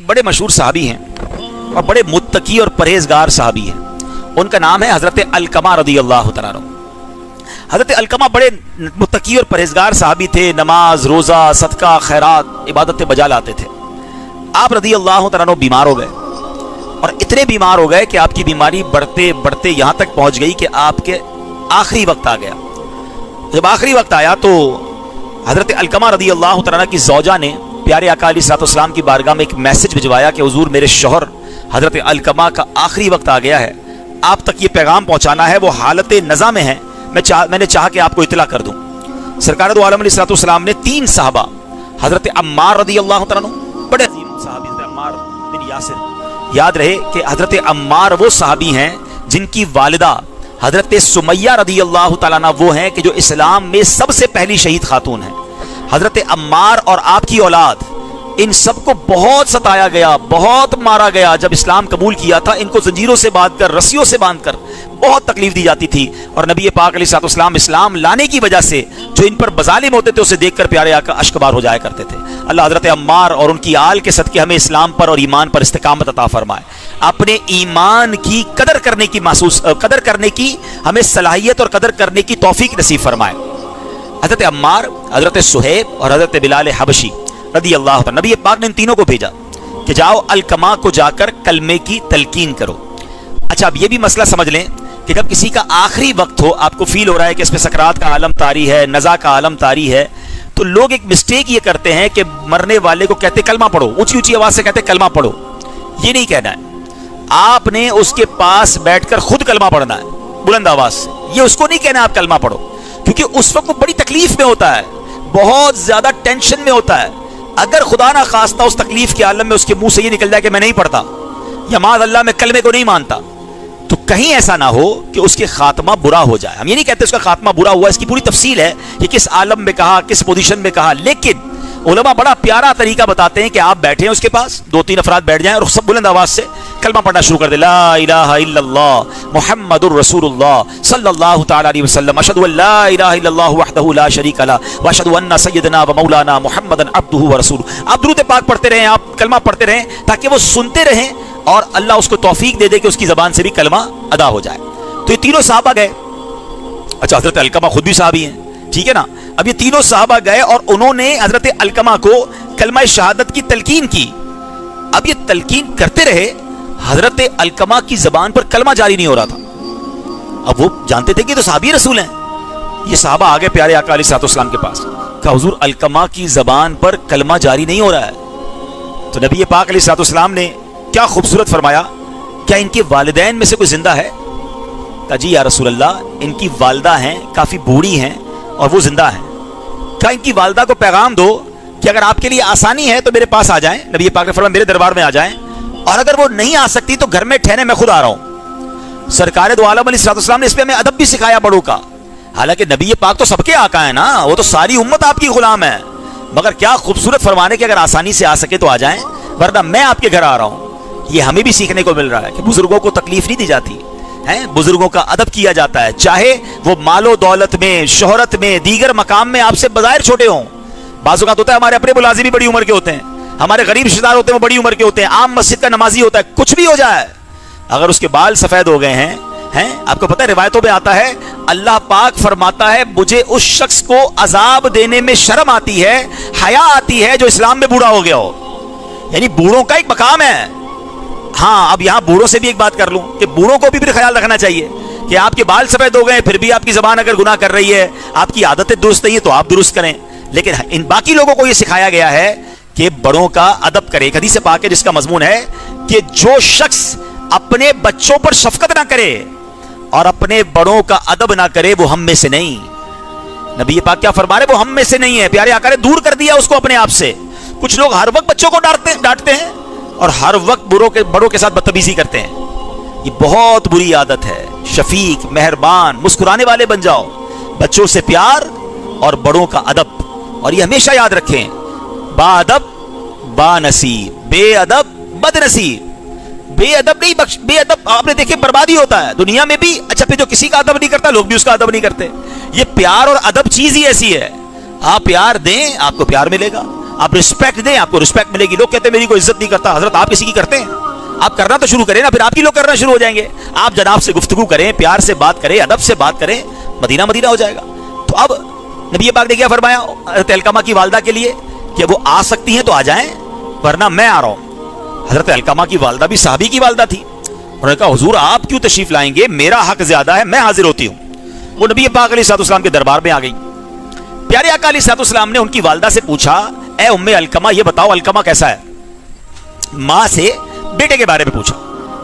एक बड़े मशहूर सहाबी हैं और बड़े मुत्तकी और परहेजगार सहाबी हैं। उनका नाम है हज़रत अलकमा रदी अल्लाह तआला अन्हु। हज़रत अलकमा बड़े मुत्तकी और परहेजगार सहाबी थे। नमाज, रोज़ा, सदका, खैरात, इबादतें बजा लाते थे। आप रदी अल्लाह तआला अन्हु बीमार हो गए और इतने बीमार हो गए कि आपकी बीमारी बढ़ते बढ़ते यहाँ तक पहुँच गई कि आपके आखिरी वक्त आ गया। जब आखिरी वक्त आया तो हज़रत अलकमा रदी अल्लाह तआला अन्हा की ज़ौजा ने प्यारे आका अलैहिस्सलाम की बारगाह में एक मैसेज भिजवाया कि हुजूर मेरे शौहर हज़रत अलकमा का आखिरी वक्त आ गया है, आप तक ये पैगाम पहुँचाना है, वो हालत नज़ा में है, मैंने चाहा कि आपको इतला कर दूँ। सरकार दो आलम अलैहिस्सलाम ने 3 सहाबा हज़रत अम्मार रदी अल्लाह तआला अन्हु, बड़े अजीम सहाबी हज़रत अम्मार बिन यासिर, याद रहे कि हज़रत अम्मार वो सहाबी हैं जिनकी वालिदा हज़रत सुमैया रदी अल्लाह तआला अन्हा वो हैं कि जो इस्लाम में सबसे पहली शहीद खातून है। हज़रत अम्मार और आपकी औलाद, इन सबको बहुत सताया गया, बहुत मारा गया। जब इस्लाम कबूल किया था इनको जंजीरों से बांधकर, रस्सियों से बांधकर बहुत तकलीफ दी जाती थी। और नबी पाक अलैहिस्सलाम इस्लाम लाने की वजह से जो इन पर बजालिम होते थे उसे देखकर प्यारे आका अश्कबार हो जाया करते थे। अल्लाह हज़रत अम्मार और उनकी आल के सदके हमें इस्लाम पर और ईमान पर इस्तिकामत अता फरमाए। अपने ईमान की कदर करने की हमें सलाहियत और कदर करने की तौफीक नसीब फरमाए। हज़रत अम्मार, हज़रत सुहैब और हज़रत बिलाल हबशी रदी अल्लाह तआला, नबी पाक ने इन तीनों को भेजा कि जाओ अलकमा को जाकर कलमे की तलकीन करो। अच्छा, अब ये भी मसला समझ लें कि जब किसी का आखिरी वक्त हो, आपको फील हो रहा है कि इसमें सकरात का आलम तारी है, नज़ा का आलम तारी है, तो लोग एक मिस्टेक ये करते हैं कि मरने वाले को कहते कलमा पढ़ो, ऊंची ऊंची आवाज से कहते कलमा पढ़ो। ये नहीं कहना है, आपने उसके पास बैठकर खुद कलमा पढ़ना है बुलंद आवाज से। ये उसको नहीं कहना आप कलमा पढ़ो, क्योंकि उस वक्त वो बड़ी तकलीफ में होता है, बहुत ज्यादा टेंशन में होता है। अगर खुदा ना खास्ता उस तकलीफ के आलम में उसके मुंह से ये निकल जाए कि मैं नहीं पढ़ता या माज़ अल्लाह मैं कलमे को नहीं मानता, तो कहीं ऐसा ना हो कि उसके खात्मा बुरा हो जाए। हम ये नहीं कहते उसका खात्मा बुरा हुआ, इसकी पूरी तफसील है कि किस आलम में कहा, किस पोजीशन में कहा। लेकिन उलमा बड़ा प्यारा तरीका बताते हैं कि आप बैठे हैं उसके पास, 2-3 अफराद बैठ जाएं और सब बुलंद आवाज से कलमा पढ़ना शुरू कर दे, ला इलाहा इल्लल्लाह मुहम्मदुर रसूलुल्लाह सल्लल्लाहु तआला अलैहि वसल्लम, अशहदु अल्ला इलाहा इल्लल्लाह वहदहु ला शरीका ला व अशहदु अन्ना सय्यदना व मौलाना मुहम्मदन अब्दुहु व रसूलुहु। आप दुरूद पाक पढ़ते रहें, आप कलमा पढ़ते रहें, ताकि वो सुनते रहें और अल्लाह उसको तौफीक दे दे कि उसकी जबान से भी कलमा अदा हो जाए। तो ये तीनों साहबा गए। अच्छा, हजरत अलकमा खुद भी साहबी हैं, ठीक है ना। अब ये तीनों साहबा गए और उन्होंने हजरत अलकमा को कलमा शहादत की तलकीन की। अब ये तलकीन करते रहे, हजरत अलकमा की जबान पर कलमा जारी नहीं हो रहा था। अब वो जानते थे कि तो साहबी रसूल हैं। ये साहबा आ गए प्यारे आका अलैहिस्सलाम के पास, कहा हुजूर अलकमा की जबान पर कलमा जारी नहीं हो रहा है। तो नबी पाक अलैहिस्सलाम ने क्या खूबसूरत फरमाया, क्या इनके वालिदैन में से कोई जिंदा है? कहा जी या रसूल अल्लाह, इनकी वालदा हैं, काफी बूढ़ी हैं और वो जिंदा हैं। कहा इनकी वालदा को पैगाम दो कि अगर आपके लिए आसानी है तो मेरे पास आ जाएं। नबी पाक ने फरमाया मेरे दरबार में आ जाएं, और अगर वो नहीं आ सकती तो घर में ठहरे, मैं खुद आ रहा हूं। सरकार दो आलम अलैहिस्सलाम ने इस पे हमें अदब भी सिखाया बड़ों का। हालांकि नबी पाक तो सबके आका है ना, वो तो सारी उम्मत आपकी गुलाम है, मगर क्या खूबसूरत फरमाने कि अगर आसानी से आ सके तो आ जाएं, वरना मैं आपके घर आ रहा हूं। ये हमें भी सीखने को मिल रहा है कि बुजुर्गों को तकलीफ नहीं दी जाती है, बुजुर्गों का अदब किया जाता है, चाहे वो मालो दौलत में, शोहरत में, दीगर मकाम में आपसे बज़ाहिर छोटे हों। बाज़ औक़ात होता है हमारे अपने मुलाज़िम भी बड़ी उम्र के होते हैं, हमारे गरीब रिश्तेदार होते हैं वो बड़ी उम्र के होते हैं, आम मस्जिद का नमाजी होता है, कुछ भी हो जाए, अगर उसके बाल सफेद हो गए हैं, आपको पता है रिवायतों में आता है अल्लाह पाक फरमाता है मुझे उस शख्स को अजाब देने में शर्म आती है, हया आती है जो इस्लाम में बूढ़ा हो गया हो। यानी बूढ़ों का एक मकाम है। हाँ, अब यहां बूढ़ों से भी एक बात कर लूं कि बूढ़ों को भी फिर ख्याल रखना चाहिए कि आपके बाल सफेद हो गए फिर भी आपकी जबान अगर गुनाह कर रही है, आपकी आदतें दुरुस्त नहीं है तो आप दुरुस्त करें। लेकिन इन बाकी लोगों को यह सिखाया गया है कि बड़ों का अदब करे। एक हदीस पाक है जिसका मजमून है कि जो शख्स अपने बच्चों पर शफकत ना करे और अपने बड़ों का अदब ना करे वो हम में से नहीं। नबी पाक क्या फरमा रहे, वो हम में से नहीं है। प्यारे आका ने दूर कर दिया उसको अपने आप से। कुछ लोग हर वक्त बच्चों को डांटते हैं और हर वक्त बड़ों के साथ बदतमीजी करते हैं। ये बहुत बुरी आदत है। शफीक, मेहरबान, मुस्कुराने वाले बन जाओ। बच्चों से प्यार और बड़ों का अदब। और ये हमेशा याद रखें, बाअदब बानसीब, बेअदब बदनसीब। बेअदब नहीं बेअदब आपने देखे बर्बादी होता है दुनिया में भी। अच्छा, फिर जो किसी का अदब नहीं करता लोग भी उसका अदब नहीं करते। ये प्यार और अदब चीज ही ऐसी है, आप प्यार दें आपको प्यार मिलेगा, आप रिस्पेक्ट दें, आपको रिस्पेक्ट मिलेगी। लोग कहते हैं मेरी कोई इज्जत नहीं करता। हजरत आप किसी की करते हैं? आप करना तो शुरू करें ना, फिर आपकी लोग करना शुरू हो जाएंगे। आप जनाब से गुफ्तगू करें, प्यार से बात करें, अदब से बात करें, मदीना मदीना हो जाएगा। तो अब नबी पाक ने क्या फरमाया हजरत अलकमा की वालदा के लिए कि वो आ सकती हैं तो आ जाएं, वरना मैं आ रहा हूं। हजरत अलकमा की वालदा भी साहबी की वालदा थी। उन्होंने कहा हुजूर आप क्यों तशरीफ लाएंगे, मेरा हक ज्यादा है, मैं हाजिर होती हूं। वो नबी पाक अलैहिस्सलाम के दरबार में आ गई। प्यारे आका अलैहिस्सलाम ने उनकी वालदा से पूछा, ए उम्मे अलकमा ये बताओ अलकमा कैसा है? माँ से बेटे के बारे में पूछा।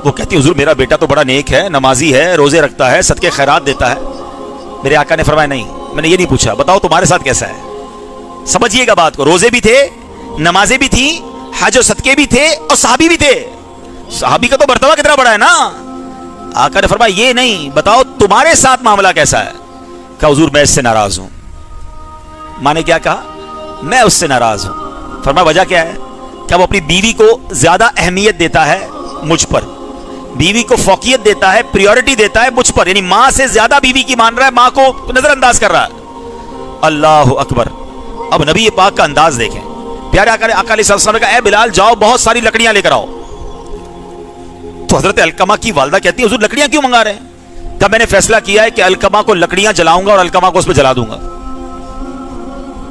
वो कहती हुजूर मेरा बेटा तो बड़ा नेक है, नमाजी है, रोजे रखता है, सदके खैरात देता है। मेरे आका ने फरमाया नहीं, मैंने ये नहीं पूछा, बताओ तुम्हारे साथ कैसा है। समझिएगा बात को, रोजे भी थे, नमाजें भी थी, हज और सदके भी थे और सहाबी भी थे। सहाबी का तो मर्तबा कितना बड़ा है ना। आका ने फरमाया ये नहीं, बताओ तुम्हारे साथ मामला कैसा है। कहा हुजूर मैं इससे नाराज हूं। माँ ने क्या कहा? मैं उससे नाराज हूं। फरमाया वजह क्या है? क्या वो अपनी बीवी को ज्यादा अहमियत देता है मुझ पर, बीवी को फौकियत देता है, प्रायोरिटी देता है मुझ पर, यानी माँ से ज्यादा बीवी की मान रहा है, माँ को नजरअंदाज कर रहा है। अल्लाह अकबर। अब नबी पाक का अंदाज देखें। प्यारे आका अलैहिस्सलाम ने कहा ए बिलाल जाओ बहुत सारी लकड़ियां लेकर आओ। तो हजरत अलकमा की वालदा कहती है हुजूर लकड़ियां क्यों मंगा रहे हैं? तब मैंने फैसला किया है कि अलकमा को लकड़ियां जलाऊंगा और अलकमा को उस पर जला दूंगा।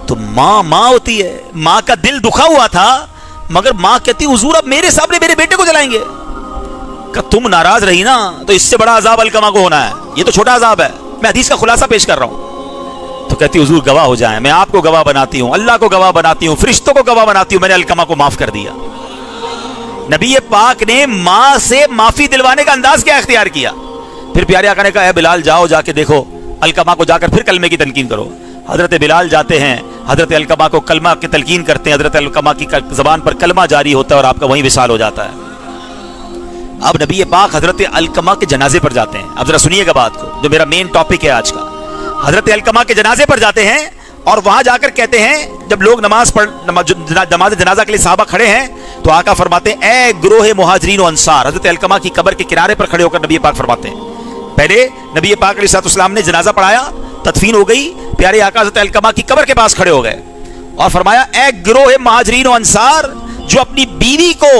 तो माँ होती है, माँ का दिल दुखा हुआ था, मगर माँ कहती हुजूर अब मेरे सामने मेरे बेटे को जलाएंगे। कि तुम नाराज रही ना तो इससे बड़ा अजाब अलकमा को होना है, ये तो छोटा अजाब है। मैं हदीस का खुलासा पेश कर रहा हूं। तो कहती हुजूर गवाह हो जाए, मैं आपको गवाह बनाती हूं, अल्लाह को गवाह बनाती हूं, फरिश्तों को गवाह बनाती हूं, मैंने अलकमा को माफ कर दिया। नबी पाक ने माँ से माफी दिलवाने का अंदाज क्या इख्तियार किया। फिर प्यारे आका ने कहा बिलाल जाओ जाके देखो अलकमा को, जाकर फिर कलमे की तलकीन करो। हजरत बिलाल जाते हैं, हजरत अलकमा को कलमा की तलकीन करते हैं, हजरत अलकमा की जबान पर कलमा जारी होता है और आपका वहीं विसाल हो जाता है। अब नबी पाक हजरत अलकमा के जनाजे पर जाते हैं। अब जरा सुनिएगा बात को, जो मेरा मेन टॉपिक है आज का। हजरत अलकमा के जनाजे पर जाते हैं और वहां जाकर कहते हैं, जब लोग नमाज जनाजा के लिए साहबा खड़े हैं तो आका फरमाते हैं ए ग्रोह मुहाजिरीन व अंसार। हजरत अलकमा की कब्र के किनारे पर खड़े होकर नबी पाक फरमाते हैं, पहले नबी पाक अलैहिस्सलाम ने जनाजा पढ़ाया, तदफीन हो गई, प्यारे आका हजरत अलकमा की कब्र के पास खड़े हो गए और फरमाया ए ग्रोह मुहाजिरीन व अंसार, जो अपनी बीवी को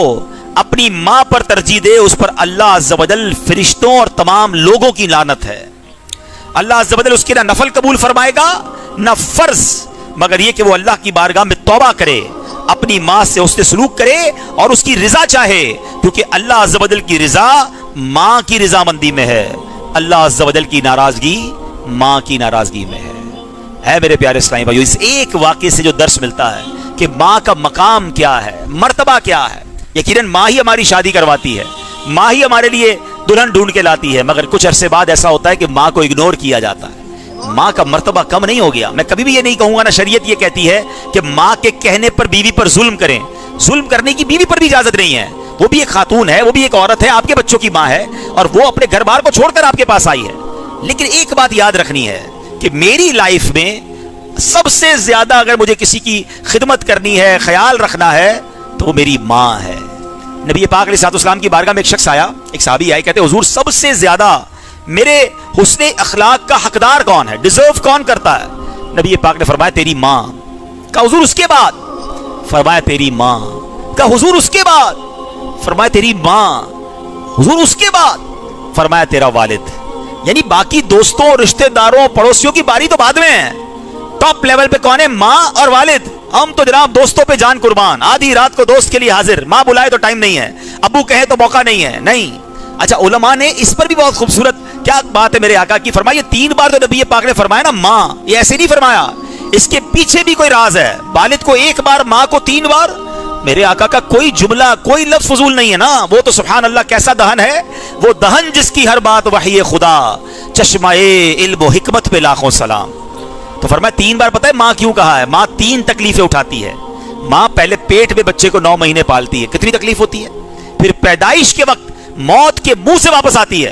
अपनी मां पर तरजीह दे उस पर अल्लाह अज़्ज़ व जल फरिश्तों और तमाम लोगों की लानत है। अल्लाह अज़्ज़ व जल उसके ना नफल कबूल फरमाएगा ना फर्ज, मगर यह कि वो अल्लाह की बारगाह में तौबा करे, अपनी मां से उससे सलूक करे और उसकी रिजा चाहे, क्योंकि अल्लाह अज़्ज़ व जल की रिजा मां की रिजामंदी में है, अल्लाह अज़्ज़ व जल की नाराजगी मां की नाराजगी में है। मेरे प्यारे इस्लामी भाइयों, इस एक वाक़े से जो दर्स मिलता है कि मां का मकाम क्या है, मर्तबा क्या है। यकीनन मां ही हमारी शादी करवाती है, मां ही हमारे लिए दुल्हन ढूंढ के लाती है, मगर कुछ अरसे बाद ऐसा होता है कि मां को इग्नोर किया जाता है। मां का मर्तबा कम नहीं हो गया। मैं कभी भी ये नहीं कहूंगा ना, शरीयत ये कहती है कि मां के कहने पर बीवी पर जुल्म करें। जुल्म करने की बीवी पर भी इजाजत नहीं है, वो भी एक खातून है, वो भी एक औरत है, आपके बच्चों की मां है और वो अपने घर बार को छोड़कर आपके पास आई है। लेकिन एक बात याद रखनी है कि मेरी लाइफ में सबसे ज्यादा अगर मुझे किसी की खिदमत करनी है, ख्याल रखना है, तो वो मेरी मां है। नबी पाक अलैहिस्सलाम की बारगाह में एक शख्स आया, एक सहाबी आए, कहते हुजूर सबसे ज्यादा मेरे हुस्ने अखलाक का हकदार कौन है, डिजर्व कौन करता है? नबी पाक ने फरमाया तेरी मां। का हुजूर उसके बाद? फरमाया तेरी मां। का हुजूर उसके बाद? फरमाया तेरी मां। हुजूर उसके बाद? फरमाया तेरा वालिद। यानी बाकी दोस्तों, रिश्तेदारों, पड़ोसियों की बारी तो बाद में है, टॉप लेवल पे कौन है? मां और वालिद। हम तो जनाब दोस्तों पे जान कुर्बान, आधी रात को दोस्त के लिए हाजिर, मां बुलाए तो टाइम नहीं है, अबू कहे तो मौका नहीं है, नहीं। अच्छा, उलमा ने इस पर भी बहुत खूबसूरत क्या बात है मेरे आका की, फरमाइए 3 बार तो नबी पाक ने फरमाया ना मां, ये ऐसे नहीं फरमाया, इसके पीछे भी कोई राज है। वालिद को 1 बार, मां को 3 बार। मेरे आका का कोई जुमला, कोई लफ्ज फजूल नहीं है ना। वो तो सुभान अल्लाह कैसा दहन है, वो दहन जिसकी हर बात वही खुदा, चश्माए इल्म व हिकमत पे लाखों सलाम। तो फरमाया 3 बार। पता है मां क्यों कहा है? मां 3 तकलीफें उठाती है। मां पहले पेट में बच्चे को 9 महीने पालती है, कितनी तकलीफ होती है, फिर पैदाइश के वक्त मौत के मुंह से वापस आती है,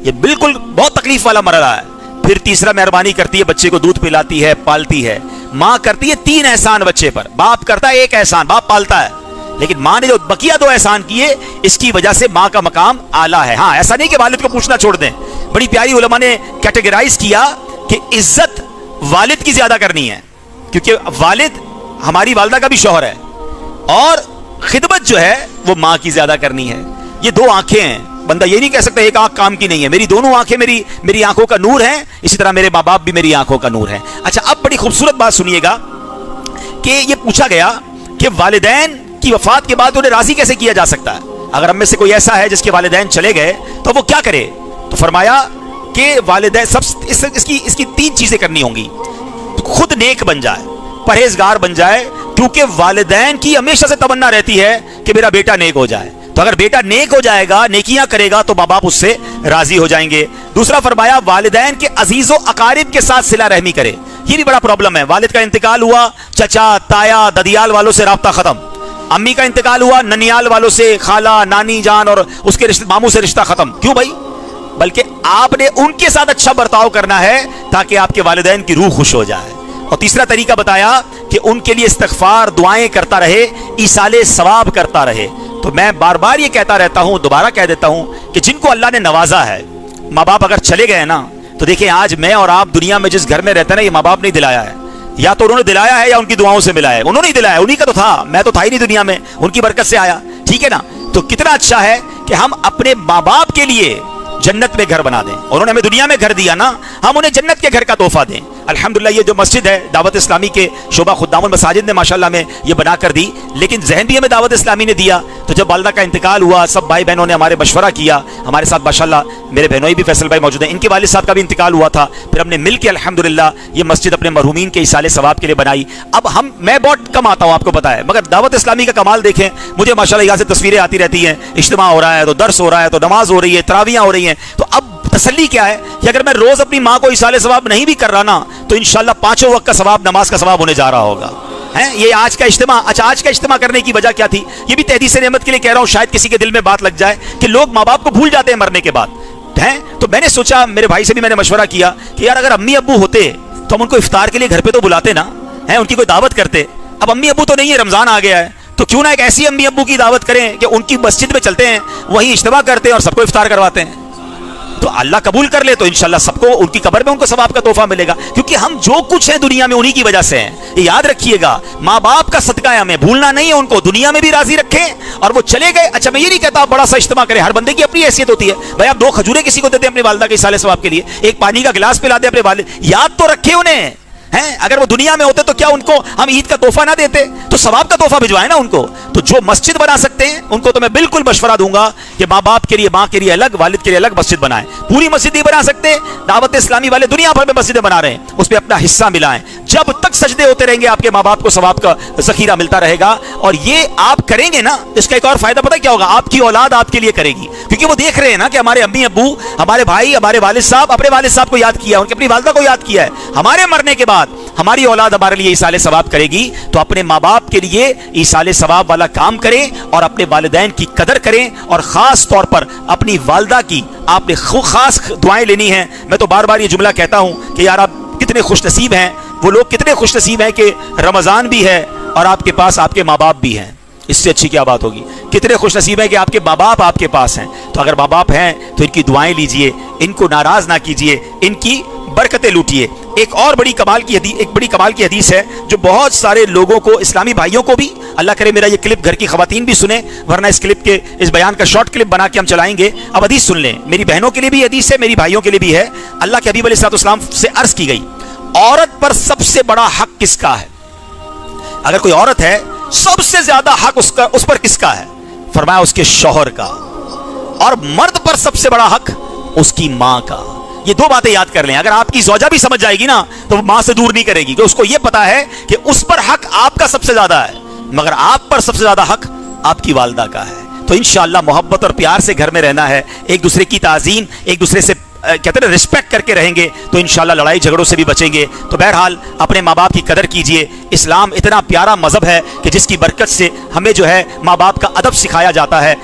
ये बिल्कुल बहुत तकलीफ वाला मरहला है। फिर तीसरा मेहरबानी करती है, बच्चे को दूध पिलाती है, पालती है। मां करती है 3 एहसान बच्चे पर, बाप करता है 1 एहसान, बाप पालता है, लेकिन मां ने जो बकिया 2 एहसान किए, इसकी वजह से मां का मकाम आला है। हाँ, ऐसा नहीं कि वालिद को पूछना छोड़ दें। बड़ी प्यारी उलमा ने कैटेगराइज किया कि इज्जत वालिद की ज्यादा करनी है, क्योंकि वालिद हमारी वालदा का भी शौहर है, और खिदमत जो है वो माँ की ज्यादा करनी है। ये दो आंखें हैं, बंदा ये नहीं कह सकता एक आंख काम की नहीं है। मेरी दोनों आंखें मेरी आंखों का नूर है, इसी तरह मेरे माँ बाप भी मेरी आंखों का नूर है। अच्छा, अब बड़ी खूबसूरत बात सुनिएगा कि ये पूछा गया कि वालिदैन की वफात के बाद उन्हें राजी कैसे किया जा सकता है। अगर हम में से कोई ऐसा है जिसके वालिदैन चले गए तो वो क्या करे, तो फरमाया कि वालिदैन सब इसकी तीन चीजें करनी होंगी। खुद नेक बन जाए, परहेजगार बन जाए, क्योंकि वालिदैन की हमेशा से तमन्ना रहती है कि मेरा बेटा नेक हो जाए। तो अगर बेटा नेक हो जाएगा, नेकियां करेगा, तो माँ बाप उससे राजी हो जाएंगे। दूसरा फरमाया वालिदैन के अजीजो अकारिब के साथ सिला रहमी करे। ये भी बड़ा प्रॉब्लम है, वालिद का इंतकाल हुआ, चचा ताया ददियाल वालों से राब्ता खत्म, अम्मी का इंतकाल हुआ, ननियाल वालों से, खाला नानी जान और उसके रिश्ते मामू से रिश्ता खत्म। क्यों भाई? बल्कि आपने उनके साथ अच्छा बर्ताव करना है ताकि आपके वालिदैन की रूह खुश हो जाए। और तीसरा तरीका बताया कि उनके लिए इस्तिग़फ़ार दुआएं करता रहे, ईसाले सवाब करता रहे। तो मैं बार बार ये कहता रहता हूं, दोबारा कह देता हूं कि जिनको अल्लाह ने नवाजा है, माँ बाप अगर चले गए ना, तो देखिए आज मैं और आप दुनिया में जिस घर में रहते हैं ना, ये माँ बाप नहीं दिलाया है, या तो उन्होंने दिलाया है या उनकी दुआओं से मिला है। उन्होंने ही दिलाया, उन्हीं का तो था, मैं तो था ही नहीं दुनिया में, उनकी बरकत से आया, ठीक है ना। तो कितना अच्छा है कि हम अपने माँ बाप के लिए जन्नत में घर बना दें। उन्होंने हमें दुनिया में घर दिया ना, हम उन्हें जन्नत के घर का तोहफा दें। अल्हम्दुलिल्लाह ये जो मस्जिद है दावत इस्लामी के शोबा खुद्दामुल मसाजिद ने माशाल्लाह में ये बना कर दी, लेकिन जहन भी हमें दावत इस्लामी ने दिया। तो जब वालिदा का इंतकाल हुआ, सब भाई बहनों ने हमारे मशवरा किया, हमारे साथ माशाल्लाह मेरे बहनोई भी फैसल भाई मौजूद हैं, इनके वालिद साहब का भी इंतकाल हुआ था। फिर हमने मिल के अल्हम्दुलिल्लाह ये मस्जिद अपने मरहूमीन के इसाले सवाब के लिए बनाई। अब मैं बहुत कम आता हूँ, आपको पता है, मगर दावत इस्लामी का कमाल देखें, मुझे माशाल्लाह यहाँ से तस्वीरें आती रहती हैं, इज्तिमा हो रहा है तो दर्स हो रहा है, तो नमाज हो रही है, तरावियाँ हो रही हैं। तो अब तसल्ली क्या है कि अगर मैं रोज अपनी माँ को इसाले सवाब नहीं भी कर रहा ना, तो इंशाल्लाह पांचों वक्त का सवाब, नमाज का सवाब होने जा रहा होगा। हैं ये आज का इज्तिमा। अच्छा, आज का इज्तिमा करने की वजह क्या थी, ये भी तहदीस नेमत के लिए कह रहा हूँ, शायद किसी के दिल में बात लग जाए कि लोग माँ बाप को भूल जाते हैं मरने के बाद, हैं। तो मैंने सोचा, मेरे भाई से भी मैंने मशवरा किया कि यार अगर अम्मी अब्बू होते तो हम उनको इफ्तार के लिए घर पे तो बुलाते ना, हैं, उनकी कोई दावत करते। अब अम्मी अब्बू तो नहीं है, रमजान आ गया है, तो क्यों ना एक ऐसी अम्मी अब्बू की दावत करें कि उनकी मस्जिद में चलते हैं, वहीं इज्तिमा करते हैं और सबको इफ्तार करवाते हैं। तो अल्लाह कबूल कर ले तो इंशाल्लाह सबको उनकी कब्र में उनको सवाब का तोहफा मिलेगा, क्योंकि हम जो कुछ है दुनिया में उन्हीं की वजह से हैं। ये याद रखिएगा, माँ बाप का सदका है, हमें भूलना नहीं है, उनको दुनिया में भी राजी रखें और वो चले गए। अच्छा, मैं ये नहीं कहता आप बड़ा सा इज्तिमा करें, हर बंदे की अपनी हैसियत होती है। भाई आप 2 खजूरें किसी को देते हैं अपनी वालिदा के इसाले सवाब के लिए, एक पानी का गिलास पिलाते अपने वालिद, याद तो रखे उन्हें, हैं। अगर वो दुनिया में होते तो क्या उनको हम ईद का तोहफा ना देते, तो सवाब का तोहफा भिजवाए ना उनको। तो जो मस्जिद बना सकते हैं उनको तो मैं बिल्कुल मशवरा दूंगा कि माँ बाप के लिए, माँ के लिए अलग, वालिद के लिए अलग मस्जिद बनाएं। पूरी मस्जिद नहीं बना सकते, दावत इस्लामी वाले दुनिया भर में मस्जिदें बना रहे हैं, उसमें अपना हिस्सा मिलाएं। जब तक सजदे होते रहेंगे आपके माँ बाप को सवाब का जखीरा मिलता रहेगा। और ये आप करेंगे ना, इसका एक और फायदा पता क्या होगा, आपकी औलाद आपके लिए करेगी, क्योंकि वो देख रहे हैं ना कि हमारे अम्मी अब्बू, हमारे भाई, हमारे वालिद साहब अपने वालिद साहब को याद किया, उनकी अपनी वालिदा को याद किया है। हमारे मरने के बाद हमारी औलाद हमारे लिए इसाले सवाब करेगी। तो अपने माँ बाप के लिए इसाले सवाब वाला काम करें और अपने वालिदैन की कदर करें, और खास तौर पर अपनी वालिदा की आपने खास दुआएं लेनी हैं। मैं तो बार बार ये जुमला कहता हूं कि यार आप कितने खुशनसीब हैं, वो लोग कितने खुशनसीब हैं कि रमजान भी है और आपके पास आपके माँ बाप भी हैं। इससे अच्छी क्या बात होगी। कितने खुशनसीब हैं कि आपके माँ बाप आपके पास हैं। तो अगर माँ बाप हैं तो इनकी दुआएं लीजिए, इनको नाराज ना कीजिए, इनकी बरकतें लूटिए। एक और बड़ी कमाल की हदीस है जो बहुत सारे लोगों को, इस्लामी भाइयों को भी, अल्लाह करे मेरा ये क्लिप घर की खवातीन भी सुने, वरना इस क्लिप के, इस बयान का शॉर्ट क्लिप बना के हम चलाएंगे। अब हदीस सुन लें, मेरी बहनों के लिए भी हदीस है, मेरी भाइयों के लिए भी है। अल्लाह के हबीब अलैहिस्सलाम से अर्ज की गई, औरत पर सबसे बड़ा हक किसका है? अगर कोई औरत है, सबसे ज्यादा हक उस पर किसका है? फरमाया उसके शौहर का। और मर्द पर सबसे बड़ा हक उसकी मां का। ये 2 बातें याद कर लें। अगर आपकी ज़ौजा भी समझ जाएगी ना, तो वो मां से दूर नहीं करेगी, कि उसको ये पता है कि उस पर हक आपका सबसे ज्यादा है, मगर आप पर सबसे ज्यादा हक आपकी वालिदा का है। तो इंशाअल्लाह मोहब्बत और प्यार से घर में रहना है, एक दूसरे की ताज़ीम, एक दूसरे से कहते हैं रिस्पेक्ट करके रहेंगे तो इंशाअल्लाह लड़ाई झगड़ों से भी बचेंगे। तो बहरहाल अपने माँ बाप की कदर कीजिए। इस्लाम इतना प्यारा मजहब है कि जिसकी बरकत से हमें जो है माँ बाप का अदब सिखाया जाता है।